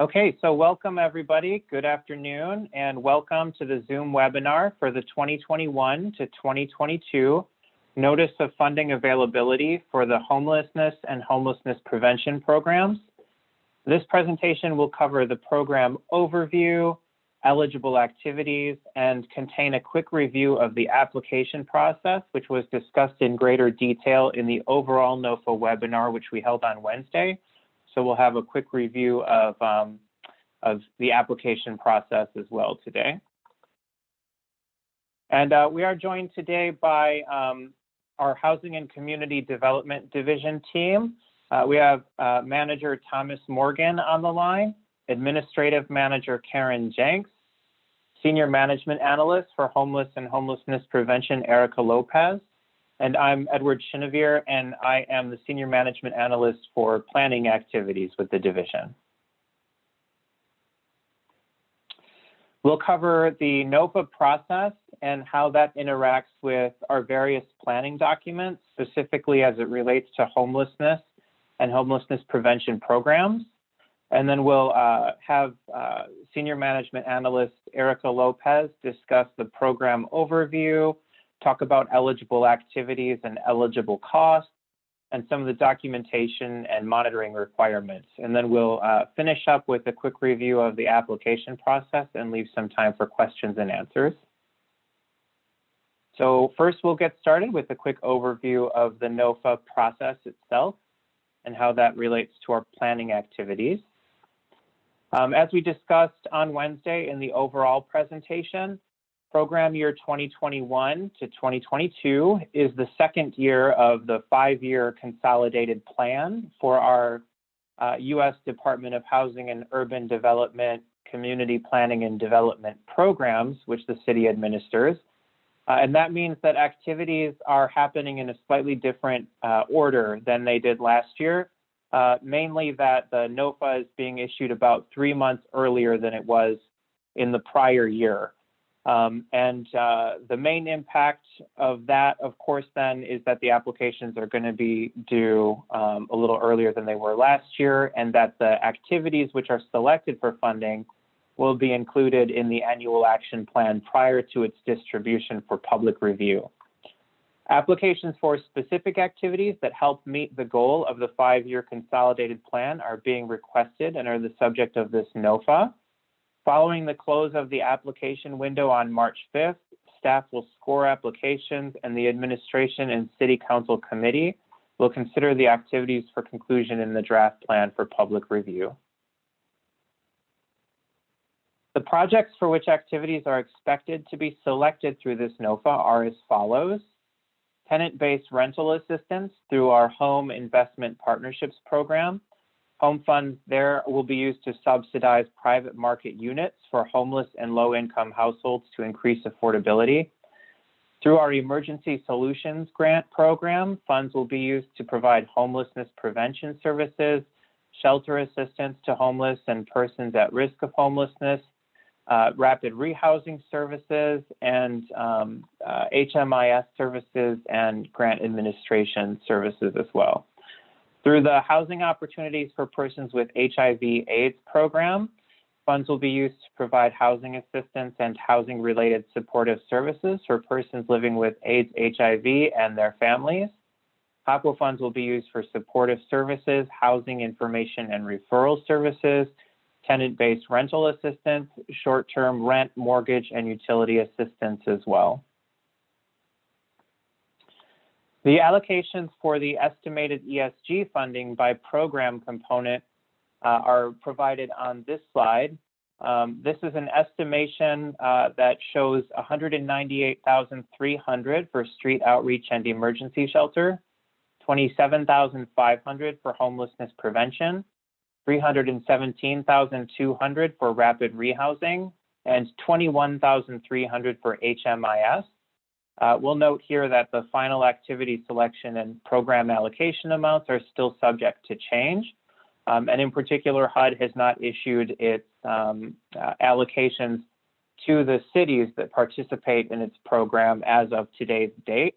Okay, so welcome everybody. Good afternoon and welcome to the Zoom webinar for the 2021 to 2022 Notice of Funding Availability for the Homelessness and Homelessness Prevention Programs. This presentation will cover the program overview, eligible activities, and contain a quick review of the application process, which was discussed in greater detail in the overall NOFA webinar, which we held on Wednesday. So we'll have a quick review of the application process as well today. And we are joined today by our Housing and Community Development Division team. We have Manager Thomas Morgan on the line, Administrative Manager Karen Jenks, Senior Management Analyst for Homeless and Homelessness Prevention, Erica Lopez, and I'm Edward Chinevere, and I am the Senior Management Analyst for Planning Activities with the division. We'll cover the NOFA process and how that interacts with our various planning documents, specifically as it relates to homelessness and homelessness prevention programs. And then we'll have Senior Management Analyst Erica Lopez discuss the program overview, talk about eligible activities and eligible costs, and some of the documentation and monitoring requirements. And then we'll finish up with a quick review of the application process and leave some time for questions and answers. So first we'll get started with a quick overview of the NOFA process itself and how that relates to our planning activities. As we discussed on Wednesday in the overall presentation, Program year 2021 to 2022 is the second year of the 5-year consolidated plan for our U.S. Department of Housing and Urban Development, Community Planning and Development programs, which the city administers. And that means that activities are happening in a slightly different order than they did last year, mainly that the NOFA is being issued about 3 months earlier than it was in the prior year. The main impact of that, of course, then is that the applications are going to be due a little earlier than they were last year, and that the activities which are selected for funding will be included in the annual action plan prior to its distribution for public review. Applications for specific activities that help meet the goal of the 5-year consolidated plan are being requested and are the subject of this NOFA. Following the close of the application window on March 5th, staff will score applications and the administration and city council committee will consider the activities for conclusion in the draft plan for public review. The projects for which activities are expected to be selected through this NOFA are as follows: tenant-based rental assistance through our Home Investment Partnerships program. Home funds there will be used to subsidize private market units for homeless and low-income households to increase affordability. Through our Emergency Solutions Grant program, funds will be used to provide homelessness prevention services, shelter assistance to homeless and persons at risk of homelessness, rapid rehousing services, and HMIS services and grant administration services as well. Through the Housing Opportunities for Persons with HIV/AIDS program, funds will be used to provide housing assistance and housing-related supportive services for persons living with AIDS/HIV and their families. HOPWA funds will be used for supportive services, housing information and referral services, tenant-based rental assistance, short-term rent, mortgage, and utility assistance as well. The allocations for the estimated ESG funding by program component are provided on this slide. This is an estimation that shows $198,300 for street outreach and emergency shelter, $27,500 for homelessness prevention, $317,200 for rapid rehousing, and $21,300 for HMIS. We'll note here that the final activity selection and program allocation amounts are still subject to change. And in particular, HUD has not issued its allocations to the cities that participate in its program as of today's date.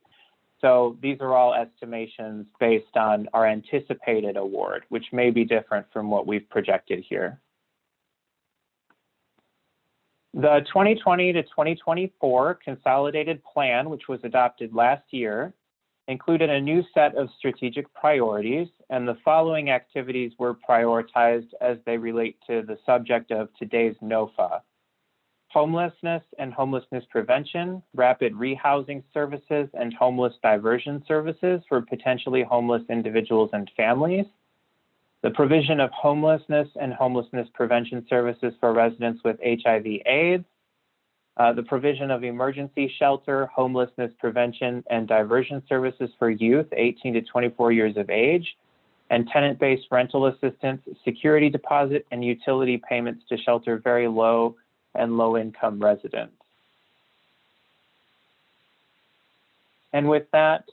So these are all estimations based on our anticipated award, which may be different from what we've projected here. The 2020 to 2024 consolidated plan, which was adopted last year, included a new set of strategic priorities, and the following activities were prioritized as they relate to the subject of today's NOFA: homelessness and homelessness prevention, rapid rehousing services, and homeless diversion services for potentially homeless individuals and families, the provision of homelessness and homelessness prevention services for residents with HIV/AIDS, the provision of emergency shelter, homelessness prevention, and diversion services for youth 18 to 24 years of age, and tenant-based rental assistance, security deposit, and utility payments to shelter very low and low-income residents. And with that,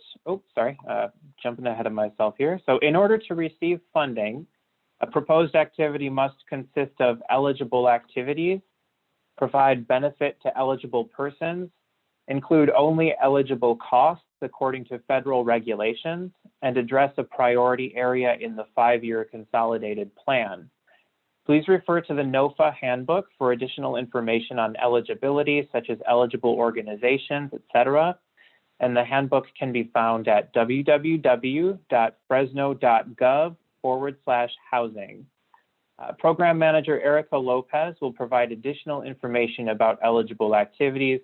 jumping ahead of myself here. So in order to receive funding, a proposed activity must consist of eligible activities, provide benefit to eligible persons, include only eligible costs according to federal regulations, and address a priority area in the 5-year consolidated plan. Please refer to the NOFA handbook for additional information on eligibility, such as eligible organizations, etc. And the handbook can be found at www.fresno.gov/housing. Program Manager Erica Lopez will provide additional information about eligible activities,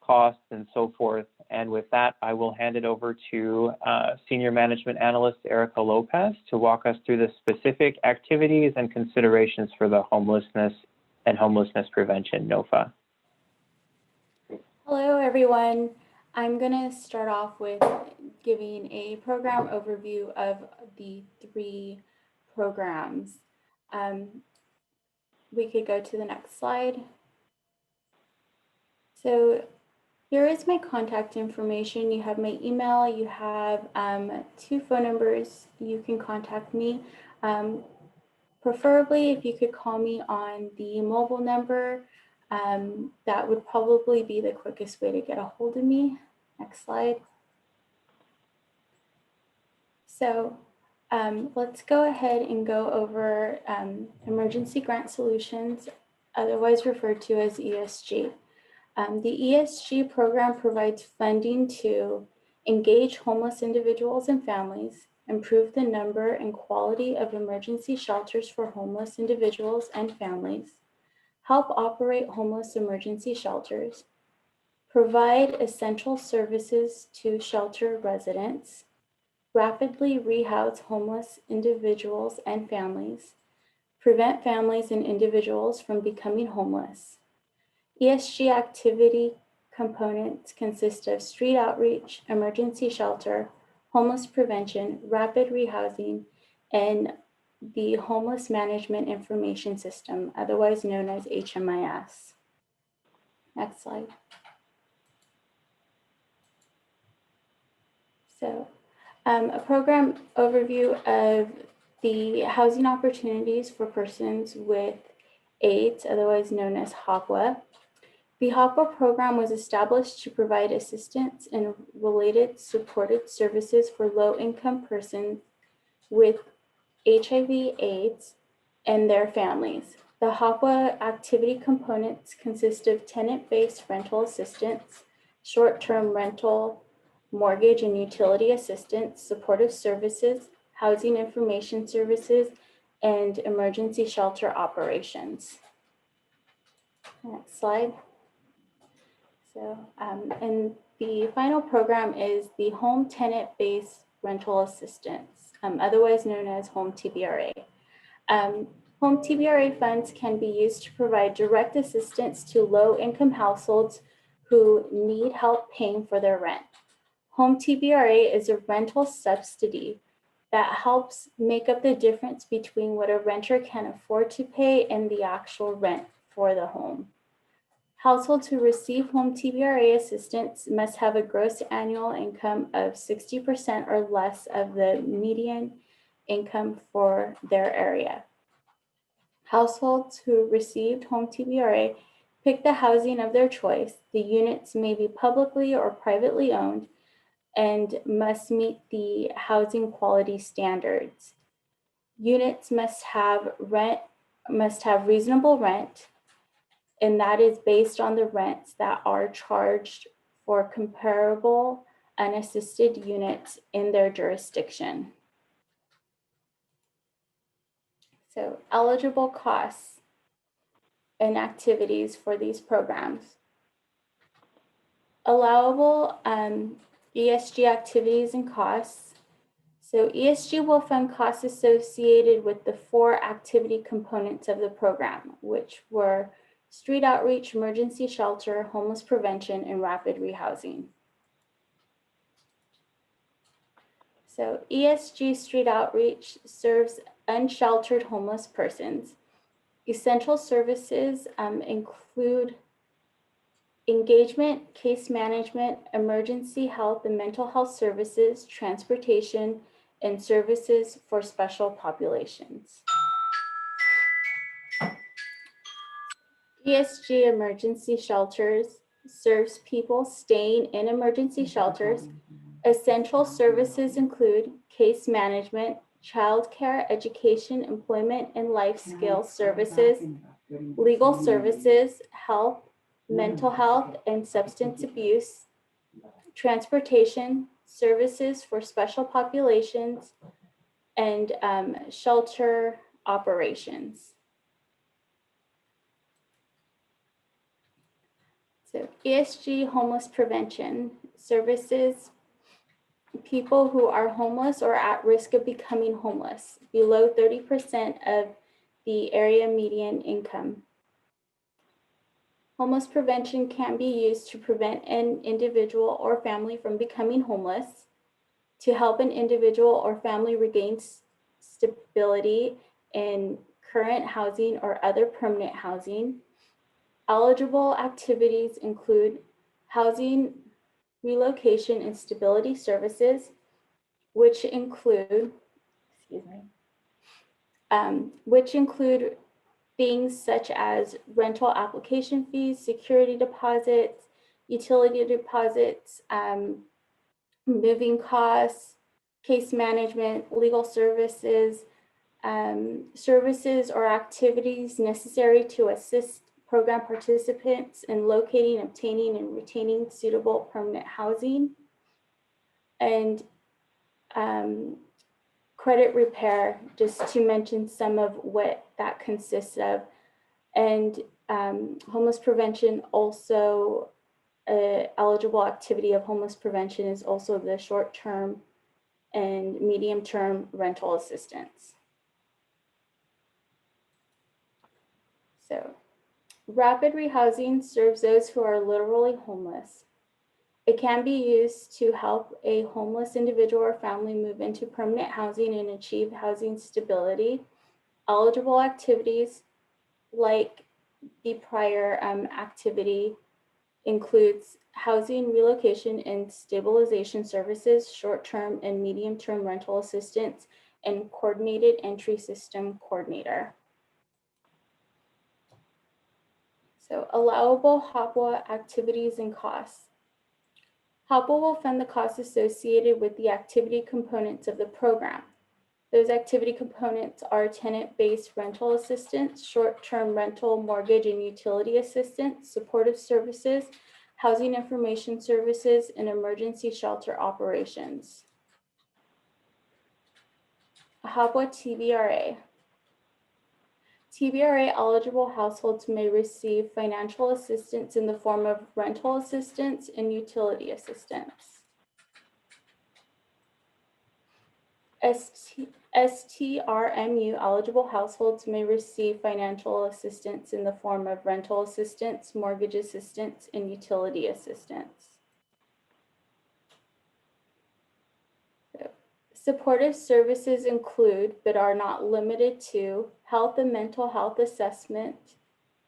costs, and so forth. And with that, I will hand it over to Senior Management Analyst Erica Lopez to walk us through the specific activities and considerations for the homelessness and homelessness prevention NOFA. Hello, everyone. I'm going to start off with giving a program overview of the 3 programs. We could go to the next slide. So here is my contact information. You have my email, you have 2 phone numbers. You can contact me. Preferably, if you could call me on the mobile number, that would probably be the quickest way to get a hold of me. Next slide. So let's go ahead and go over Emergency Grant Solutions, otherwise referred to as ESG. The ESG program provides funding to engage homeless individuals and families, improve the number and quality of emergency shelters for homeless individuals and families, help operate homeless emergency shelters, provide essential services to shelter residents, rapidly rehouse homeless individuals and families, prevent families and individuals from becoming homeless. ESG activity components consist of street outreach, emergency shelter, homeless prevention, rapid rehousing, and the Homeless Management Information System, otherwise known as HMIS. Next slide. So, a program overview of the housing opportunities for persons with AIDS, otherwise known as HOPWA. The HOPWA program was established to provide assistance and related supported services for low-income persons with HIV/AIDS and their families. The HOPWA activity components consist of tenant-based rental assistance, short-term rental, mortgage and utility assistance, supportive services, housing information services, and emergency shelter operations. Next slide. So, and the final program is the Home Tenant-Based Rental Assistance, otherwise known as Home TBRA. Home TBRA funds can be used to provide direct assistance to low-income households who need help paying for their rent. Home TBRA is a rental subsidy that helps make up the difference between what a renter can afford to pay and the actual rent for the home. Households who receive Home TBRA assistance must have a gross annual income of 60% or less of the median income for their area. Households who received Home TBRA pick the housing of their choice. The units may be publicly or privately owned and must meet the housing quality standards. Units must have reasonable rent. and that is based on the rents that are charged for comparable unassisted units in their jurisdiction. So eligible costs and activities for these programs. Allowable ESG activities and costs. So ESG will fund costs associated with the 4 activity components of the program, which were street outreach, emergency shelter, homeless prevention, and rapid rehousing. So ESG street outreach serves unsheltered homeless persons. Essential services include engagement, case management, emergency health and mental health services, transportation, and services for special populations. ESG emergency shelters serves people staying in emergency shelters. Essential services include case management, childcare, education, employment, and life skills services, legal services, health, mental health, and substance abuse, transportation, services for special populations, and shelter operations. So ESG homeless prevention services people who are homeless or at risk of becoming homeless, below 30% of the area median income. Homeless prevention can be used to prevent an individual or family from becoming homeless, to help an individual or family regain stability in current housing or other permanent housing. Eligible activities include housing, relocation, and stability services, which include, which include things such as rental application fees, security deposits, utility deposits, moving costs, case management, legal services, services or activities necessary to assist program participants in locating, obtaining, and retaining suitable permanent housing, and credit repair, just to mention some of what that consists of. And homeless prevention also, eligible activity of homeless prevention is also the short-term and medium-term rental assistance. So, rapid rehousing serves those who are literally homeless. It can be used to help a homeless individual or family move into permanent housing and achieve housing stability. Eligible activities like the prior activity includes housing, relocation, and stabilization services, short-term and medium-term rental assistance, and coordinated entry system coordinator. So allowable HOPWA activities and costs. HOPWA will fund the costs associated with the activity components of the program. Those activity components are tenant-based rental assistance, short-term rental, mortgage, and utility assistance, supportive services, housing information services, and emergency shelter operations. HOPWA TBRA. TBRA eligible households may receive financial assistance in the form of rental assistance and utility assistance. STRMU eligible households may receive financial assistance in the form of rental assistance, mortgage assistance, and utility assistance. So, supportive services include, but are not limited to, health and mental health assessment,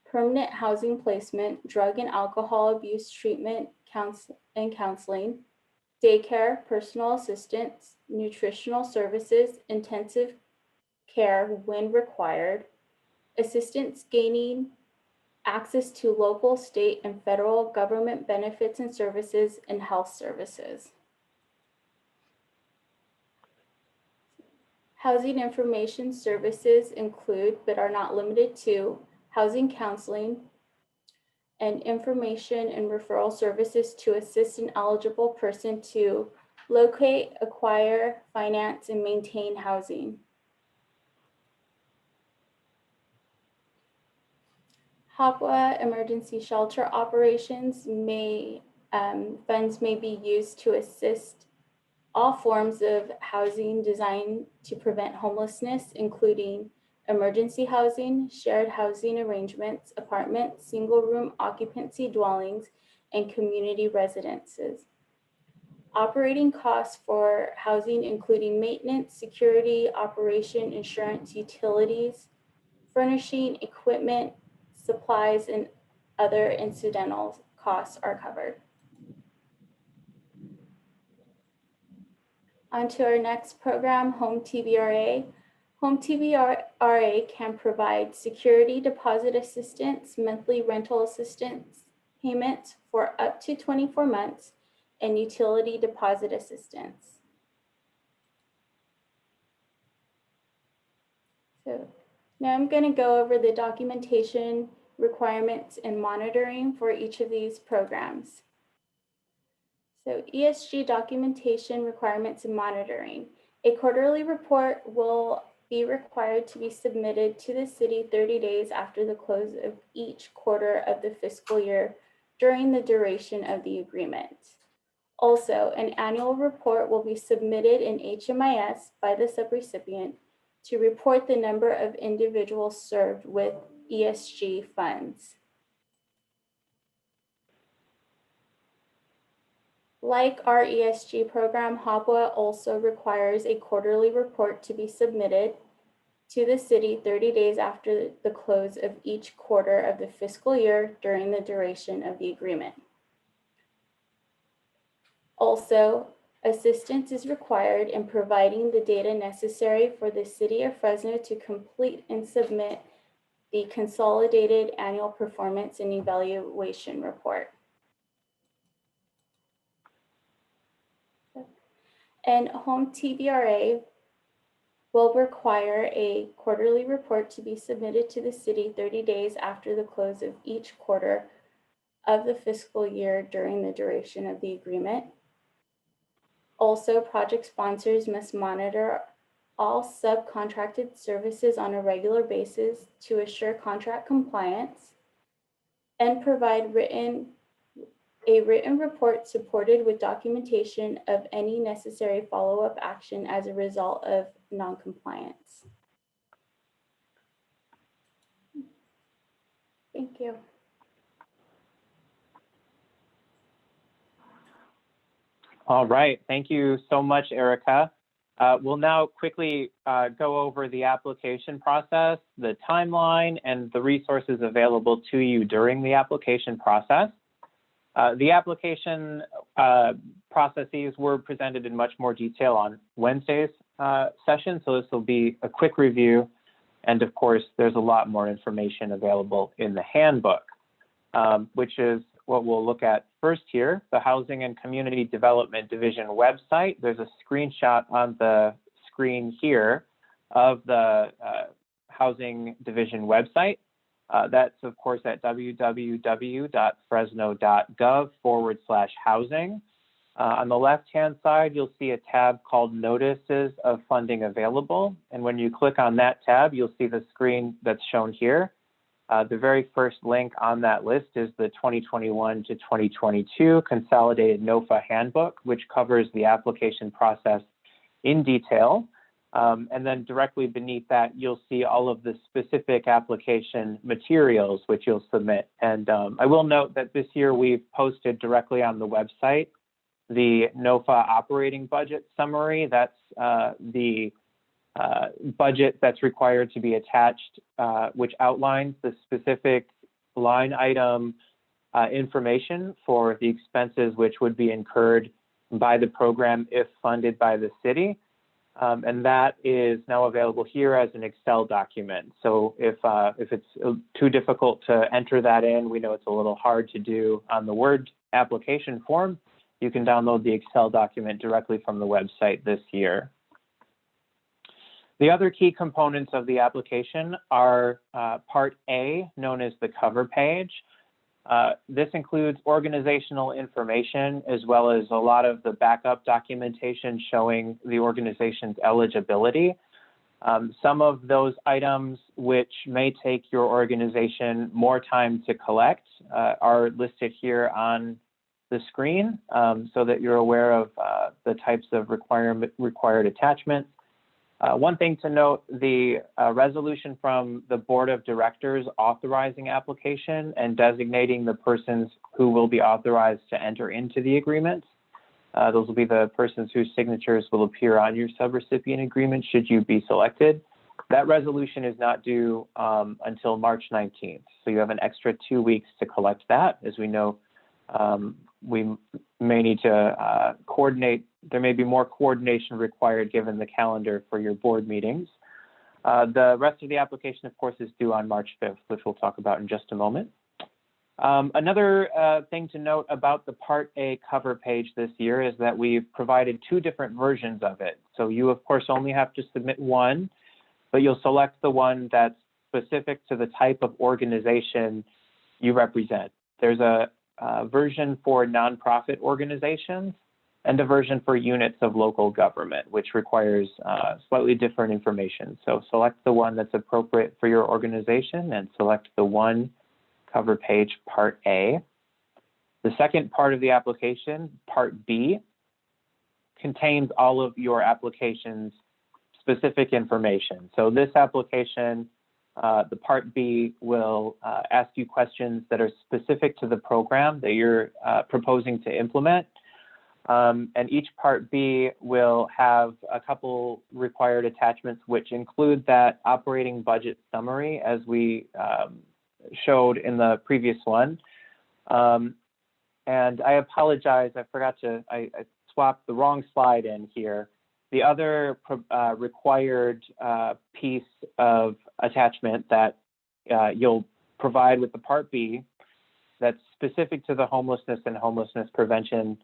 permanent housing placement, drug and alcohol abuse treatment and counseling, daycare, personal assistance, nutritional services, intensive care when required, assistance gaining access to local, state, and federal government benefits and services, and health services. Housing information services include, but are not limited to, housing counseling, and information and referral services to assist an eligible person to locate, acquire, finance, and maintain housing. HOPWA emergency shelter operations funds may be used to assist all forms of housing designed to prevent homelessness, including emergency housing, shared housing arrangements, apartments, single-room occupancy dwellings, and community residences. Operating costs for housing, including maintenance, security, operation, insurance, utilities, furnishing, equipment, supplies, and other incidental costs are covered. On to our next program, Home TVRA. Home TVRA can provide security deposit assistance, monthly rental assistance payments for up to 24 months, and utility deposit assistance. So now I'm going to go over the documentation requirements and monitoring for each of these programs. So ESG documentation requirements and monitoring. A quarterly report will be required to be submitted to the city 30 days after the close of each quarter of the fiscal year during the duration of the agreement. Also, an annual report will be submitted in HMIS by the subrecipient to report the number of individuals served with ESG funds. Like our ESG program, HOPWA also requires a quarterly report to be submitted to the city 30 days after the close of each quarter of the fiscal year during the duration of the agreement. Also, assistance is required in providing the data necessary for the City of Fresno to complete and submit the Consolidated Annual Performance and Evaluation Report. And Home TVRA will require a quarterly report to be submitted to the city 30 days after the close of each quarter of the fiscal year during the duration of the agreement. Also, project sponsors must monitor all subcontracted services on a regular basis to assure contract compliance and provide a written report supported with documentation of any necessary follow-up action as a result of non-compliance. Thank you. All right, thank you so much, Erica. We'll now quickly go over the application process, the timeline, and the resources available to you during the application process. The application processes were presented in much more detail on Wednesday's session, so this will be a quick review. And of course, there's a lot more information available in the handbook, which is what we'll look at first here, the Housing and Community Development Division website. There's a screenshot on the screen here of the Housing Division website. That's, of course, at www.fresno.gov/housing. On the left-hand side, you'll see a tab called Notices of Funding Available. And when you click on that tab, you'll see the screen that's shown here. The very first link on that list is the 2021 to 2022 Consolidated NOFA Handbook, which covers the application process in detail. And then directly beneath that, you'll see all of the specific application materials which you'll submit. And I will note that this year we've posted directly on the website the NOFA operating budget summary. That's the budget that's required to be attached, which outlines the specific line item information for the expenses which would be incurred by the program if funded by the city. And that is now available here as an Excel document. So if it's too difficult to enter that in, we know it's a little hard to do on the Word application form, you can download the Excel document directly from the website this year. The other key components of the application are Part A, known as the cover page. This includes organizational information as well as a lot of the backup documentation showing the organization's eligibility. Some of those items which may take your organization more time to collect are listed here on the screen so that you're aware of the types of required attachments. One thing to note, the resolution from the Board of Directors authorizing application and designating the persons who will be authorized to enter into the agreement. Those will be the persons whose signatures will appear on your subrecipient agreement should you be selected. That resolution is not due until March 19th. So you have an extra 2 weeks to collect that. As we know, we may need to coordinate. There may be more coordination required given the calendar for your board meetings. The rest of the application, of course, is due on March 5th, which we'll talk about in just a moment. Another thing to note about the Part A cover page this year is that we've provided 2 different versions of it. So you, of course, only have to submit one, but you'll select the one that's specific to the type of organization you represent. There's a version for nonprofit organizations and a version for units of local government, which requires slightly different information. So select the one that's appropriate for your organization and select the one cover page, Part A. The second part of the application, Part B, contains all of your application's specific information. So this application, the Part B, will ask you questions that are specific to the program that you're proposing to implement. And each Part B will have a couple required attachments, which include that operating budget summary, as we showed in the previous one. And I apologize, I forgot to, I swapped the wrong slide in here. The other required piece of attachment that you'll provide with the Part B that's specific to the homelessness and homelessness prevention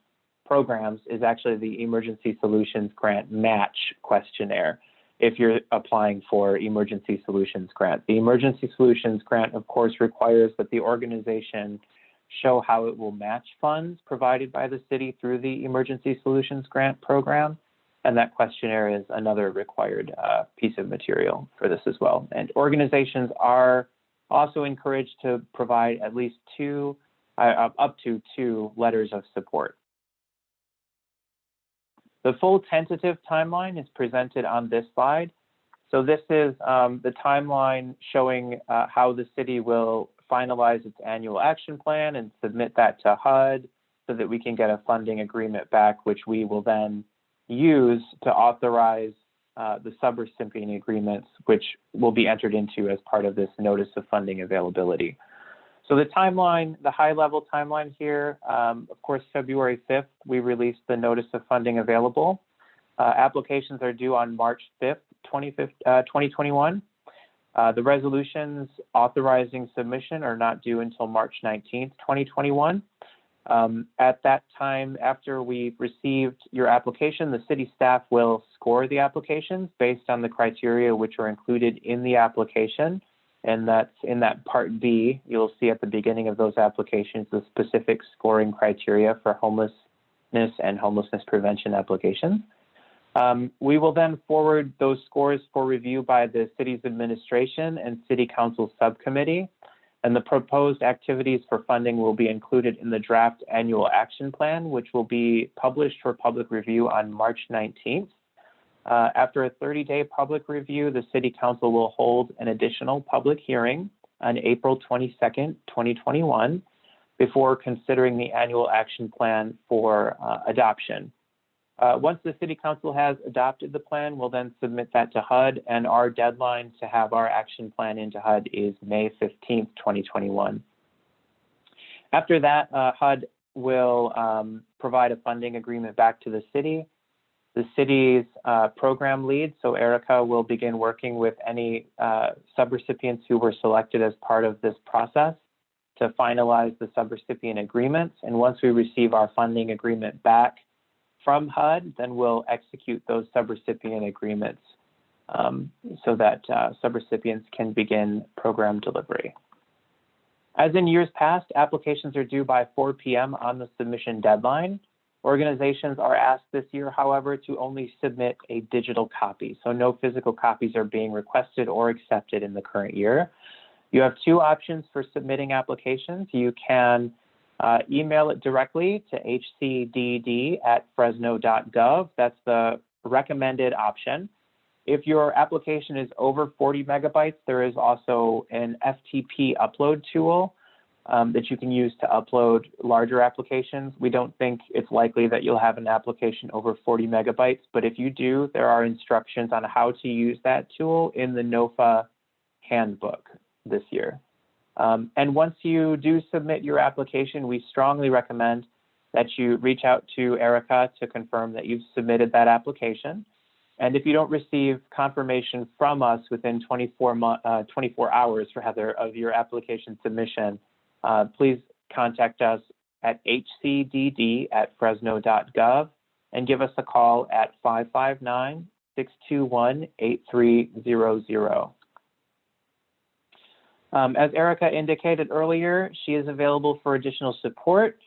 programs is actually the Emergency Solutions Grant Match questionnaire if you're applying for Emergency Solutions Grant. The Emergency Solutions Grant, of course, requires that the organization show how it will match funds provided by the city through the Emergency Solutions Grant program. And that questionnaire is another required piece of material for this as well. And organizations are also encouraged to provide at least up to two letters of support. The full tentative timeline is presented on this slide. So this is the timeline showing how the city will finalize its annual action plan and submit that to HUD so that we can get a funding agreement back, which we will then use to authorize the subrecipient agreements, which will be entered into as part of this notice of funding availability. So the timeline, the high-level timeline here, of course, February 5th, we released the notice of funding available. Applications are due on March 5th, 2021. The resolutions authorizing submission are not due until March 19th, 2021. At that time, after we've received your application, the city staff will score the applications based on the criteria which are included in the application. And that's in that Part B. You'll see at the beginning of those applications the specific scoring criteria for homelessness and homelessness prevention applications. We will then forward those scores for review by the city's administration and city council subcommittee. And the proposed activities for funding will be included in the draft annual action plan, which will be published for public review on March 19th. After a 30-day public review, the City Council will hold an additional public hearing on April 22nd, 2021, before considering the annual action plan for adoption. Once the City Council has adopted the plan, we'll then submit that to HUD, and our deadline to have our action plan into HUD is May 15th, 2021. After that, HUD will provide a funding agreement back to the city. The city's program lead, so Erica, will begin working with any subrecipients who were selected as part of this process to finalize the subrecipient agreements. And once we receive our funding agreement back from HUD, then we'll execute those subrecipient agreements so that subrecipients can begin program delivery. As in years past, applications are due by 4 p.m. on the submission deadline. Organizations are asked this year, however, to only submit a digital copy. So no physical copies are being requested or accepted in the current year. You have two options for submitting applications. You can email it directly to hcdd@fresno.gov. That's the recommended option. If your application is over 40 megabytes, there is also an FTP upload tool that you can use to upload larger applications. We don't think it's likely that you'll have an application over 40 megabytes, but if you do, there are instructions on how to use that tool in the NOFA handbook this year. And once you do submit your application, we strongly recommend that you reach out to Erica to confirm that you've submitted that application. And if you don't receive confirmation from us within 24 hours of your application submission, please contact us at hcdd@fresno.gov and give us a call at 559-621-8300. As Erica indicated earlier, she is available for additional support.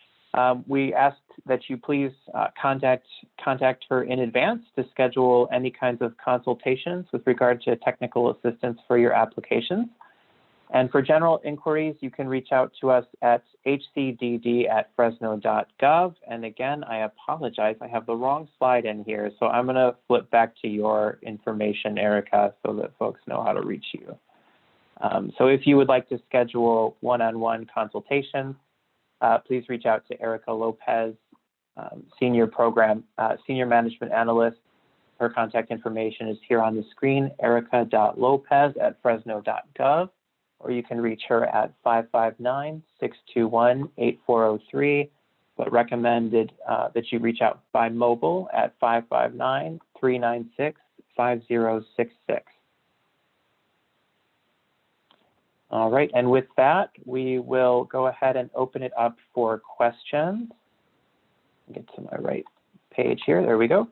We ask that you please contact her in advance to schedule any kinds of consultations with regard to technical assistance for your applications. And for general inquiries, you can reach out to us at hcdd@fresno.gov. And again, I apologize, I have the wrong slide in here. So I'm going to flip back to your information, Erica, so that folks know how to reach you. So if you would like to schedule one-on-one consultations, please reach out to Erica Lopez, Senior Management Analyst. Her contact information is here on the screen, erica.lopez@fresno.gov, or you can reach her at 559-621-8403, but recommended that you reach out by mobile at 559-396-5066. All right, and with that, we will go ahead and open it up for questions. Get to my right page here, there we go.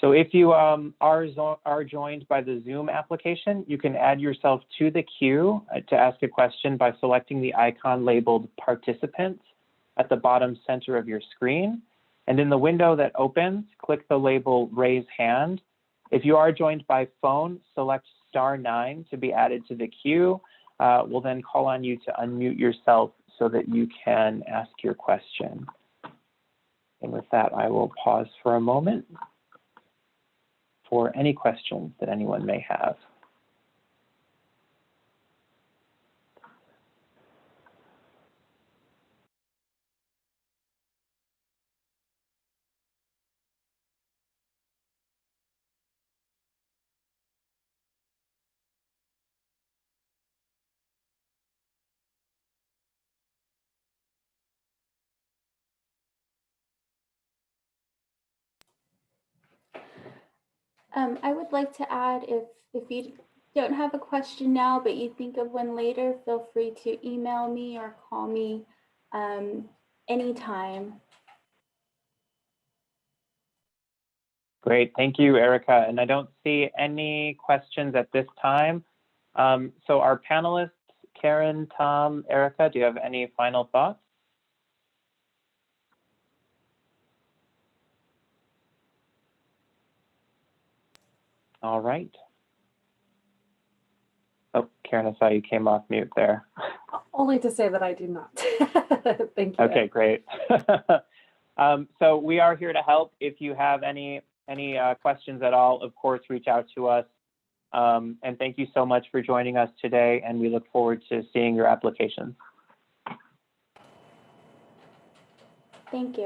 So if you are joined by the Zoom application, you can add yourself to the queue to ask a question by selecting the icon labeled Participants at the bottom center of your screen. And in the window that opens, click the label Raise Hand. If you are joined by phone, select *9 to be added to the queue. We'll then call on you to unmute yourself so that you can ask your question. And with that, I will pause for a moment for any questions that anyone may have. I would like to add, if you don't have a question now, but you think of one later, feel free to email me or call me anytime. Great, thank you, Erica. And I don't see any questions at this time. So our panelists, Karen, Tom, Erica, do you have any final thoughts? All right. Oh, Karen, I saw you came off mute there. Only to say that I do not. Thank you. Okay, great. So we are here to help. If you have any questions at all, of course, reach out to us. And thank you so much for joining us today, and we look forward to seeing your applications. Thank you.